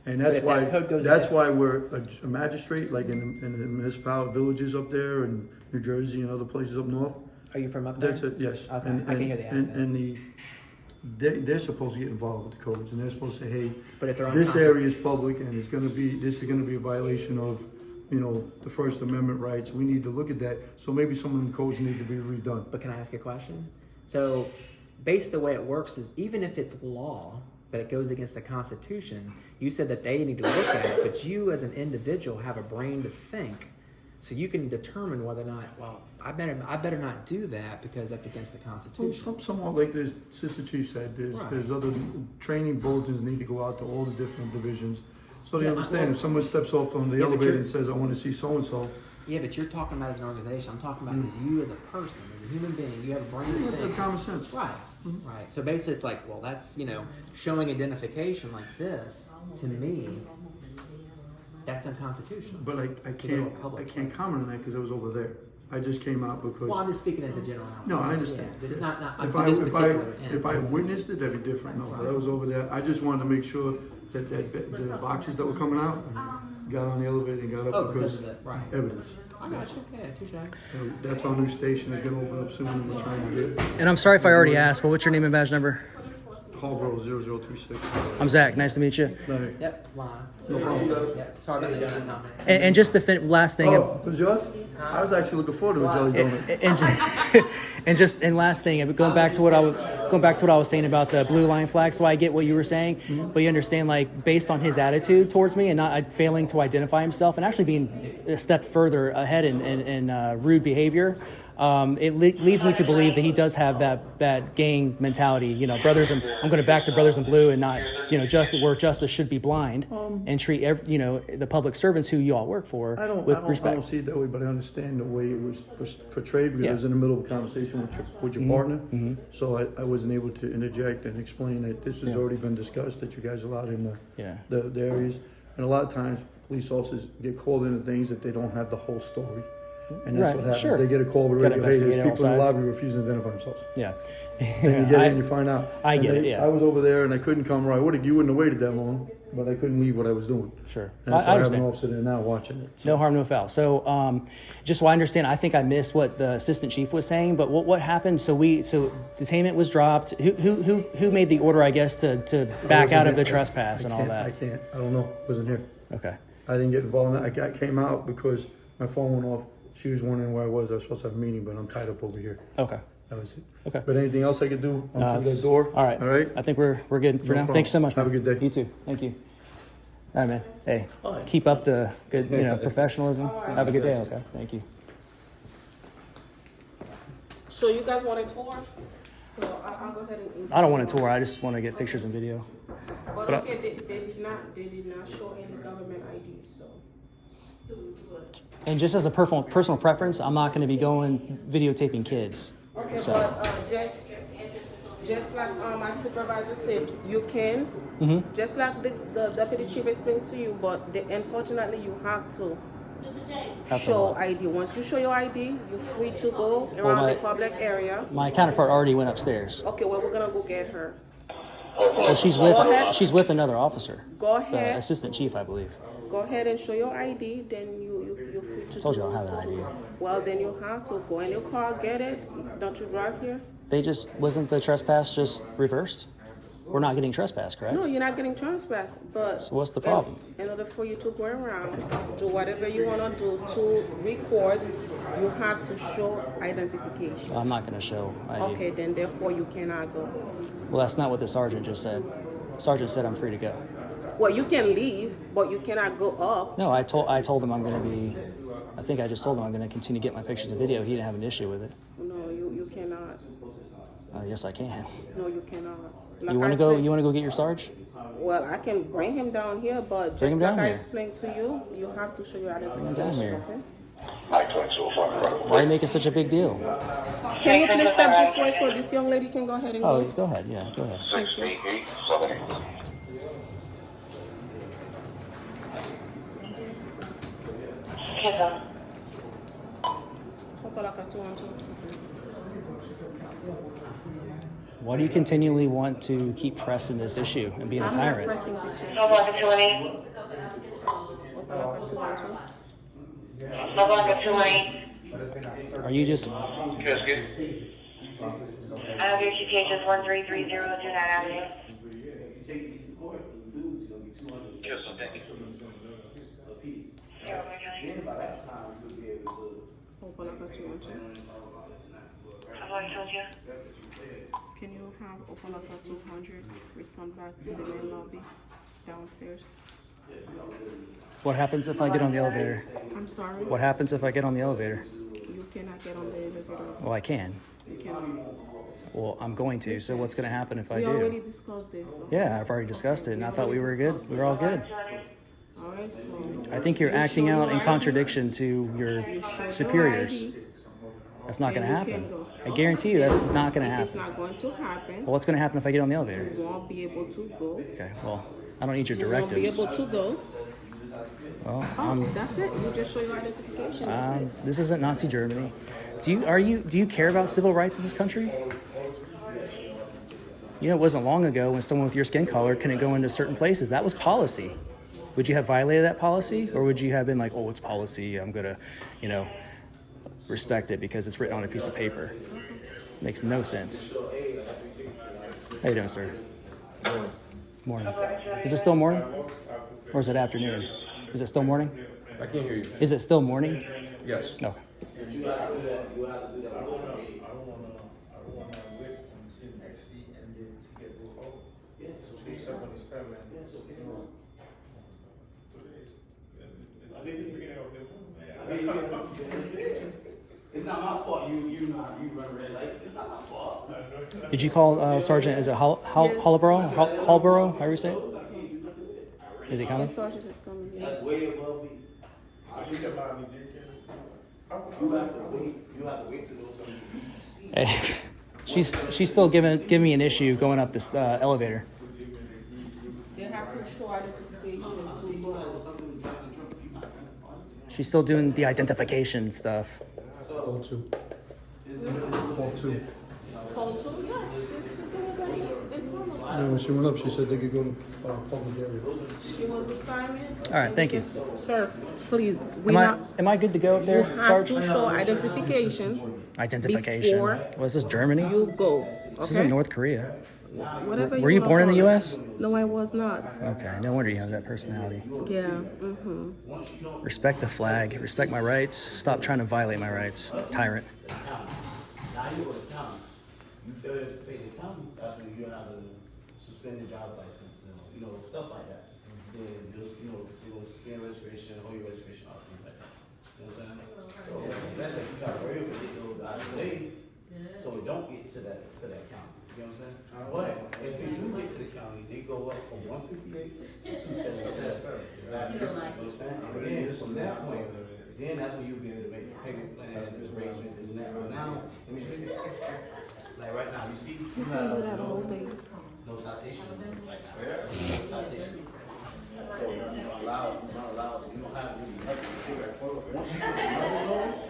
And But that's if why that code goes that's against- why we're a magistrate, like in the municipal villages up there in New Jersey and other places up north. Are you from up there? That's it. Yes. Okay, I can hear the accent. And they're supposed to get involved with the codes, and they're supposed to say, hey, But if they're on this conference- area is public, and this is gonna be a violation of, you know, the First Amendment rights. We need to look at that. So maybe some of the codes need to be redone. But can I ask a question? So, based the way it works is even if it's law, but it goes against the Constitution, you said that they need to look at it, but you as an individual have a brain to think, so you can determine whether or not, well, I better not do that because that's against the Well, Constitution. somewhat like this Sister Chief said, Right. there's other training bulletins need to go out to all the different divisions. So they Yeah, understand if someone steps off on the Yeah, but elevator you're- and says, I wanna see so-and-so, Yeah, but you're talking about as an organization. I'm talking about as you as a person, as a human being. You have a brain to you have to have think. common sense. Right. Right. So basically, it's like, well, that's, you know, showing identification like this, to me, that's unconstitutional. But I To go to a can't public place. comment on that because I was over there. I just came out because. Well, I'm just speaking as a general. No, I understand. Yeah, this not If this particular. I instance. witnessed it, that'd be different. No, but I was over there. I just wanted to make sure that the boxes that were coming out got on the elevator and got Oh, up because because of that, right. evidence. I got you. Yeah, touche. And that's our new station. It's gonna open up soon. And we're trying to get And I'm sorry if I already asked, but what's your name and badge number? Hallbro 0036. I'm Zach. Nice to meet you. Like, Yep, live. no problem. Yep. Sorry about the donut comment. And just the last thing. Oh, it was yours? I was actually looking forward to a jelly donut. And last thing, going back to what I was saying about the blue line flag. So I get what you were saying, but you understand, like, based on his attitude towards me and not failing to identify himself and actually being a step further ahead in rude behavior. It leads me to believe that he does have that gang mentality. You know, I'm going to back the brothers in blue and not, you know, where justice should be blind and treat the public servants who you all work for with I respect. don't see it that way, but I understand the way it was portrayed because Yeah. I was in the middle of a conversation with your partner. So I wasn't able to interject and explain that this has already been discussed, that you guys are allowed in the areas. And a lot of times, police officers get called into things that they don't have the whole story. And that's Right, what happens. sure. They get a call with Gotta radio, hey, there's investigate all people in the sides. lobby refusing to identify themselves. Yeah. And you get in and you find out. I And get it, yeah. I was over there and I couldn't come right. You wouldn't have waited that long, but I couldn't leave what I was doing. Sure. And that's I why I have an understand. officer there now watching it. So. No harm, no foul. So, just so I understand, I think I missed what the assistant chief was saying. But what happened? So detainment was dropped. Who made the order? I guess to back out of the trespass and all I that. can't. I don't know. Wasn't here. Okay. I didn't get involved in that. I came out because my phone went off. She was wondering where I was. I was supposed to have a meeting, but I'm tied up over here. Okay. That was it. Okay. But anything else I could do through It's- that door? All right. All right. I think we're good for No now. problem. Thanks so much. Have a man. good day. You too. Thank you. All right, man. Hey, keep up the good, professionalism. Have a good day. Okay. Thank you. So you guys want a tour? So I'll go ahead and. I don't want a tour. I just want to get pictures and video. But but I- okay, they did not show any government IDs, so. And just as a personal preference, I'm not going to be going videotaping kids. Okay, So- but just like my supervisor said, you can, just like the deputy chief explained to you, but unfortunately you have to show ID. Once you show your ID, you're free to go around the public area. My counterpart already went upstairs. Okay, well, we're gonna go get her. Well, she's go ahead. with another officer, Go the ahead. assistant chief, I believe. Go ahead and show your ID, then you're free to I told you I do- don't have an ID. Well, then you have to go in your car, get it. Don't you drive here? Wasn't the trespass just reversed? We're not getting trespassed, correct? No, you're not getting trespassed, but. So what's the problem? In order for you to go around, do whatever you wanna do to record, you have to show identification. I'm not going to show ID. Okay, then therefore you cannot go. Well, that's not what the sergeant just said. Sergeant said I'm free to go. Well, you can leave, but you cannot go up. No, I told him I'm going to be. I think I just told him I'm going to continue to get my pictures and video. He didn't have an issue with it. No, you cannot. Yes, I can. No, you cannot. You want to go? You want to go get your sarge? Well, I can bring him down here, but Bring just him like down I here. explained to you, you have to show your down identification, here. okay? Why are you making such a big deal? Can you please step this way so this young lady can go ahead and Oh, go? go ahead. Yeah, go ahead. Thank you. Opa-Locka 212. Why do you continually want to keep pressing this issue and being a I'm not tyrant? pressing this issue. Opa-Locka 218. Opa-Locka 212. Opa-Locka 218. Are you just? I have your CPHs 1330 Dunan Avenue. Opa-Locka 212. I've already told you. Can you have Opa-Locka 200 respond back to the main lobby downstairs? What happens if I get on the elevator? I'm sorry. What happens if I get on the elevator? You cannot get on the elevator. Well, I can. You cannot. Well, I'm going to. So what's going to happen if I We already do? discussed this. Yeah, I've already discussed it, and I thought we were good. We were all good. All right, so. I think you're you acting show out your in ID. contradiction to your You show your superiors. ID. That's not going to then you happen. can go. I guarantee you that's not going to If it's happen. not going to happen, Well, what's going to happen if I get on the elevator? you won't be able to go. Okay, well, I don't need your You won't be directives. able to go. Well, Oh, that's it. You just show your identification. That's it. this isn't Nazi Germany. Do you care about civil rights in this country? You know, it wasn't long ago when someone with your skin color couldn't go into certain places. That was policy. Would you have violated that policy, or would you have been like, oh, it's policy, I'm gonna, respect it because it's written on a piece of paper? Makes no sense. How you doing, sir? Morning. Is it still morning, or is it afternoon? Is it still morning? I can't hear you. Is it still morning? Yes. No. It's not my fault. You run red lights. It's not my fault. Did you call Sergeant? Is it Hallborough? Hallborough? How do you say it? Is he coming? The sergeant is coming. Yes. That's way above me. You have to wait to go to the Hey, she's still giving me an issue going up this elevator. They have to show identification to go. She's still doing the identification stuff. Call two. Call two. Call to? Yeah. It's in front of us. And when she went up, she said they could go to public area. She was with Simon. All right, thank you. Sir, please. Am I good to go up You there, have Sarge? to show identification. Identification. Before Was this Germany? You go. This isn't North Korea. Whatever Were you wanna born in the call it. U.S.? No, I was not. Okay, no wonder you have that personality. Yeah. Respect the flag. Respect my rights. Stop trying to violate my rights, tyrant. Now you go to county. You fail to pay the county after you have a suspended driver's license, stuff like that. Then you'll suspend registration, hold your registration off, things like that. You know what I'm saying? So that's what you try to worry about. It goes out of the way, so it don't get to that county. You know what I'm saying? But if you do get to the county, they go up from 158 to 277. Exactly. You understand? And then from that point, then that's when you'll be able to make your payment plan, arrangement, this and that. Right now, let me show you. Like right now, you see, you have no citation right now. No citation. So you're not allowed, you don't have really nothing. Once you get another notice,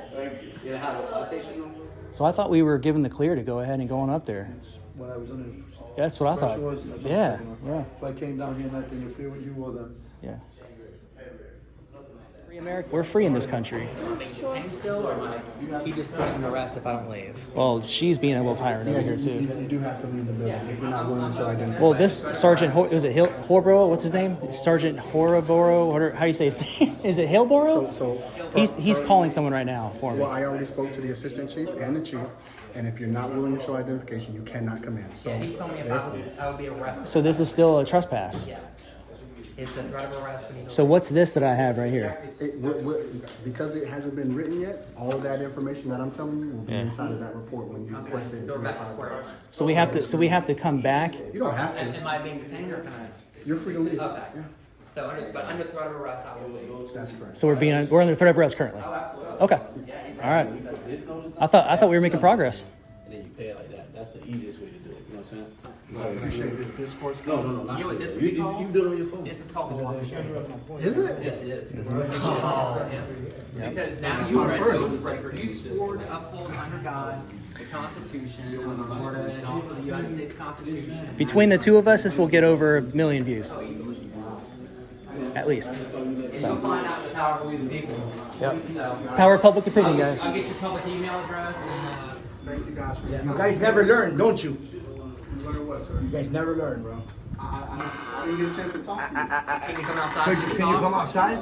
you don't have a citation number. So I thought we were given the clear to go ahead and go on up there. When I was under. That's what I thought. That's what I'm Yeah, talking about. yeah, If I came down here not to interfere with you or them. yeah. Free America. We're free in this country. Still, or he just put him in arrest if I don't leave? Well, she's being a little tyrant over here too. You do have to leave the building if you're not willing to show identification. Well, this Sergeant, was it Horborough? What's his name? Sergeant Horoborough? How do you say his name? Is it Hillborough? So He's calling someone right now for me. well, I already spoke to the assistant chief and the chief, and if you're not willing to show identification, you cannot come in. So He told me if I would be arrested. So this is still a trespass. Yes. It's a threat of arrest. So what's this that I have right here? because it hasn't been written yet, all of that information that I'm telling you will be inside of that report when you request it. So we're back to square one. So we have to come back. You don't have to. Am I being detained or can I? You're free to leave. Okay. Yeah, So under threat of arrest, I will leave. that's correct. So we're under threat of arrest currently. Oh, absolutely. Okay. All right. I thought we were making progress. And then you pay it like that. That's the easiest way to do it. You know what I'm saying? I appreciate this discourse. No, not You know what this you is called? can do it on your phone. This is called the walk of shame. Is it? Yes, it is. This is what Because now you are an oath breaker. You swore to uphold under God, the Constitution of Florida, and also the United States Constitution. Between the two of us, this will get over 1 million views. At least. And you'll find out the power of we the people. Yep. So, Power of public opinion, guys. I'll get your public email address and Thank you guys for your You time. guys never learn, don't you? Learn what, sir? You guys never learn, bro. I didn't get a chance to talk to you. can you come outside? Can you come outside?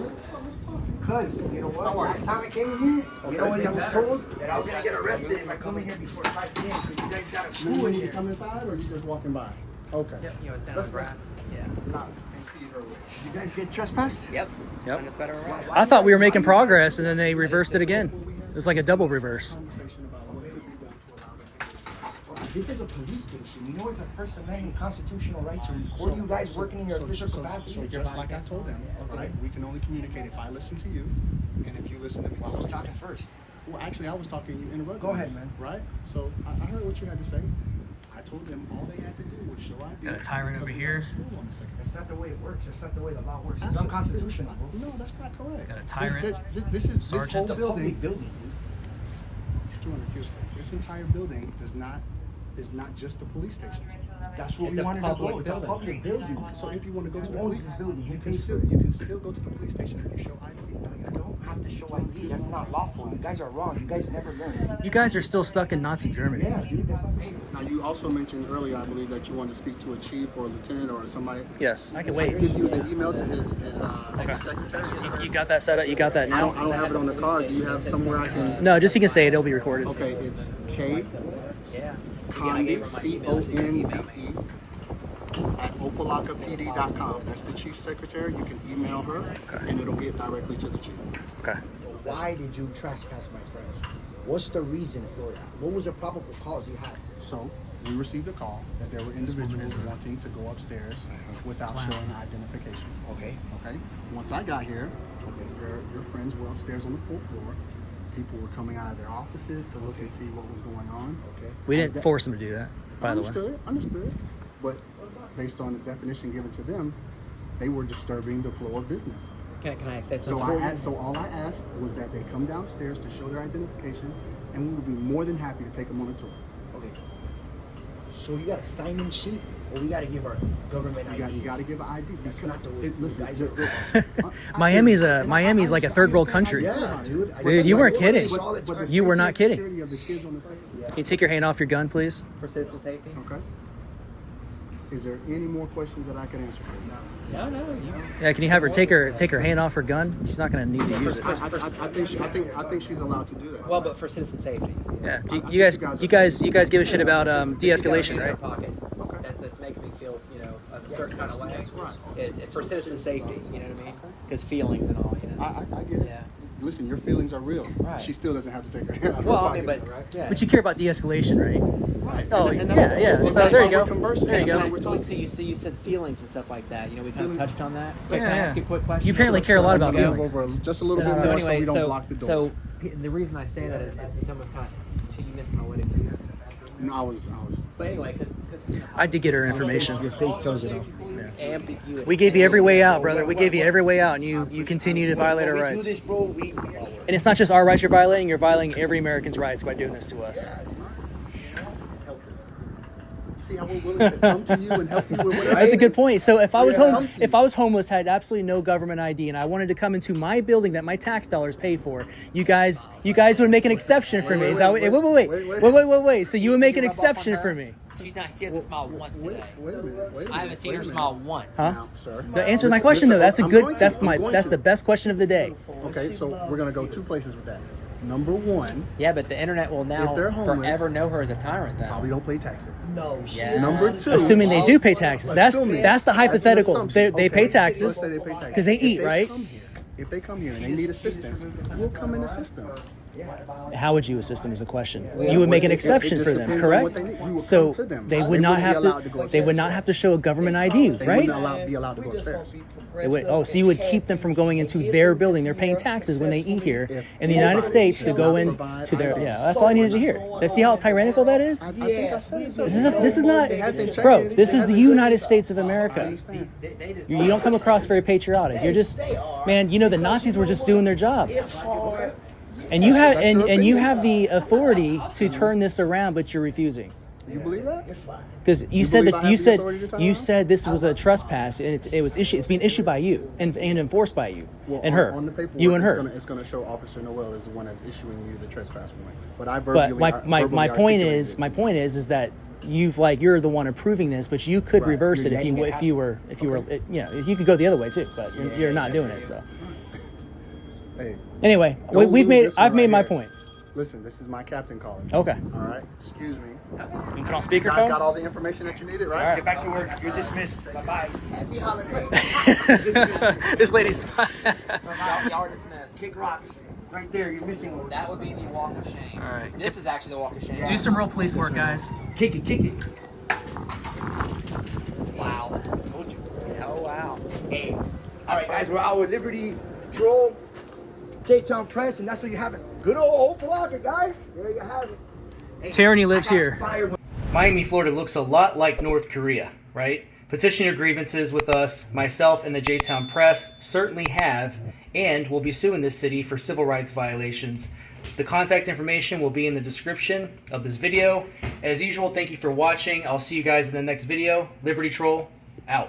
Cause, you know what, last time I came in here, you know when I was told that I was gonna get arrested if I come in here before 5 p.m. because you guys got a You school in need to here. come inside or you just walking by? Okay. Yep, you know, stand on the grass. Yeah. You guys get trespassed? Yep. Yep. Under threat of arrest. I thought we were making progress, and then they reversed it again. It's like a double reverse. Conversation about what could be done to allow them. This is a police station. You know it's a First Amendment constitutional right to record you guys working in your official capacity. So just like I told them, right? We can only communicate if I listen to you and if you listen to me. I was talking first. Well, actually, I was talking, you interrupted. Go ahead, man. Right? So I heard what you had to say. I told them all they had to do was show ID. Got a Tyrant because over we here. have a school on the second. That's not the way it works. That's not the way the law works. It's Absolutely. unconstitutional, bro. No, that's not correct. Got a Tyrant, This is Sergeant. this It's whole a public building. building, dude. 200 years ago. This entire building is not just the police station. That's what It's we a wanted to public go. It's a building. public building. So if you want to go to the Who owns police, this building? Who you can pays still for it? you can still go to the police station if you show ID. No, you don't have to show ID. That's not lawful. You guys are wrong. You guys never learned. You guys are still stuck in Nazi Germany. Yeah, dude. That's not Now you also mentioned earlier, I believe, that you wanted to speak to a chief or a lieutenant or somebody. Yes, I can I wait. can give you the email to his Okay. secretary. You got that set up? You got that I now? don't have it on the card. Do you have somewhere I can? No, just you can say it. It'll be recorded. Okay, it's K Yeah. Conde CONDE at Opa-Locka PD.com. That's the chief secretary. You can email her, and it'll get directly to the chief. Okay. Why did you trespass my friends? What's the reason for that? What was the probable cause you had? So we received a call that there were individuals wanting to go upstairs without showing identification. Okay. Okay. Once I got here, your friends were upstairs on the full floor. People were coming out of their offices to look and see what was going on. Okay. We didn't force them to do that, by the way. Understood. But based on the definition given to them, they were disturbing the flow of business. Can I say So something? so all I asked was that they come downstairs to show their identification, and we would be more than happy to take them on a tour. Okay. So you got a sign-in sheet, or we got to give our government ID? You got to give an ID. That's not the way Listen, you guys are. Miami's like a third world country. Yeah, dude. Dude, you weren't kidding. But You were not kidding. security of the kids on the second. Can you take your hand off your gun, please? For citizen safety? Okay. Is there any more questions that I can answer for you? No. Yeah, can you have her take her hand off her gun? She's not gonna need to use it. I think she's allowed to do that. Well, but for citizen safety. Yeah, you guys give a shit about de-escalation, right? Right? That's making me feel, a certain kind of way. It's for citizen safety, you know what I mean? Because feelings and all, I get it. Yeah. Listen, your feelings are real. Right. She still doesn't have to take her hand out of her Well, I pocket, mean, but though, right? yeah. But you care about de-escalation, right? Right. Oh, And that's yeah. what- So that's there you why go. we're conversing. There you That's go. why we're talking. So you said feelings and stuff like that. We kind of Feelings. touched on that. Yeah, Can I yeah. ask you a quick question? You apparently care a lot about Go feelings. over just a little bit more so we don't block the door. So the reason I say that is it's almost kind of, you missed my wedding. No, I was. But anyway, because I did get her information. Your face tells it all. ambiguity. We gave you every way out, brother. We gave you every way out, and you continue to violate our We do rights. this, bro. And it's not just our rights you're violating. You're violating every American's rights by doing this to us. You see how we're willing to come to you and help you with whatever. That's a good point. So if I was homeless, had absolutely no government ID, and I wanted to come into my building that my tax dollars paid for, you guys would make an exception for me. Is that wait. So you would make an exception for me? She hasn't smiled once today. Wait a minute. I haven't seen her smile once. Huh? Now, sir. The answer to my question though. That's a good. That's the best question of the day. Okay, so we're gonna go two places with that. Number one, Yeah, but the internet will now If they're homeless, forever know her as a tyrant. Then probably don't pay taxes. No, she Yeah. Number two, Assuming they do pay taxes. That's the hypothetical. That's an They pay assumption. Okay, taxes let's say they pay taxes. because they If eat, right? If they come here and they need assistance, we'll come and assist them. How would you assist them is a question. You would make an exception It for just them, depends on what correct? they need. You would So come to them. they would not wouldn't have be allowed to go to. They would upstairs. not have to show a government ID, They right? wouldn't be allowed to go upstairs. So you would keep them from going into their building. They're paying taxes when they eat here in the United States to go into their. Yeah, that's all I needed to hear. Let's see how tyrannical that is. I think I said so. This is not, bro. This is the United States of America. You don't come across very patriotic. You're just, man. You know the Nazis were just doing their job. And you have you have the authority to turn this around, but you're refusing. You believe that? Because you said believe that I have the authority to turn around? said this was a trespass, and it was issued. It's being issued by you and enforced by you and her. On the paperwork, You and her. It's going to show Officer Noel is the one that's issuing you the trespass warrant. But I But verbally, my point is that you're the one approving this, but you could reverse it if you were if you could go the other way too, but you're not doing it. So Hey, anyway, don't lose this one I've made right my here. point. Listen, this is my captain calling. Okay. All right. Excuse me. You can put on You guys speakerphone. got all the information that you needed, right? Get back to work. You're dismissed. Bye-bye. Happy holiday. This lady's. y'all are dismissed. Kick rocks. Right there. You're missing one. That would be the walk of shame. All right. This is actually the walk of shame. Do some real police work, guys. Kick it. Kick it. Wow. Told you. Oh wow. Hey. All right, guys. We're out with Liberty Patrol. J-Town Press, and that's what you have. Good old Opa-Locka, guys. There you have it. Hey, Tyranny lives I got here. fire- Miami, Florida looks a lot like North Korea, right? Petition your grievances with us. Myself and the J-Town Press certainly have and will be suing this city for civil rights violations. The contact information will be in the description of this video. As usual, thank you for watching. I'll see you guys in the next video. Liberty Troll, out.